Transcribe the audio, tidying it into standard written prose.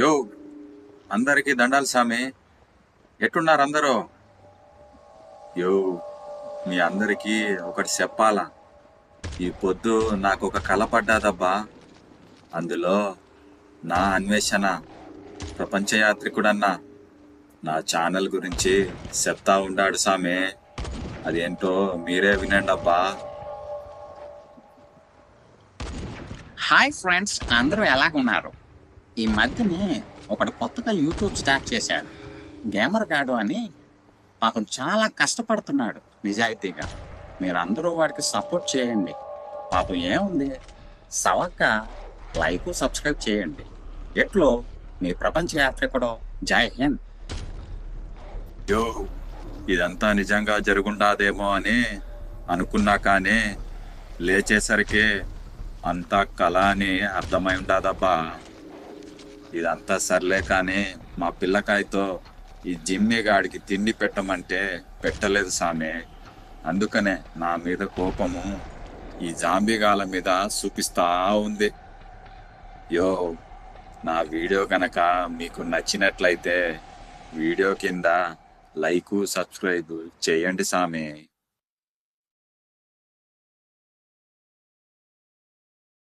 యో, అందరికీ దండాలు సామి. ఎట్టున్నారు అందరూ? యో, మీ అందరికీ ఒకటి చెప్పాలా. ఈ పొద్దు నాకు ఒక కల పడ్డాదబ్బా. అందులో నా అన్వేషణ ప్రపంచ యాత్రికుడన్నా నా ఛానల్ గురించి చెప్తా ఉండాడు సామి. అదేంటో మీరే వినండి అబ్బా. హాయ్ ఫ్రెండ్స్, అందరూ ఎలాగున్నారు? ఈ మధ్యనే ఒకడు కొత్తగా యూట్యూబ్ స్టార్ట్ చేశాడు, గేమర్ గాడు అని. పాపం చాలా కష్టపడుతున్నాడు నిజాయితీగా. మీరందరూ వాడికి సపోర్ట్ చేయండి. పాపం ఏముంది, సవక్క లైక్ సబ్స్క్రైబ్ చేయండి. ఎట్లో మీ ప్రపంచ యాత్రికుడు. జై హింద్. యో, ఇదంతా నిజంగా జరుగుండాదేమో అని అనుకున్నా కానీ లేచేసరికి అంతా కళ అని అర్థమై ఉండాదబ్బా. ఇదంతా సర్లే కానీ మా పిల్లకాయతో ఈ జిమ్మి గాడికి తిండి పెట్టమంటే పెట్టలేదు సామి. అందుకనే నా మీద కోపము ఈ జాంబీగాల మీద చూపిస్తా ఉంది. యో, నా వీడియో కనుక మీకు నచ్చినట్లయితే వీడియో కింద లైక్ సబ్స్క్రైబ్ చేయండి సామి.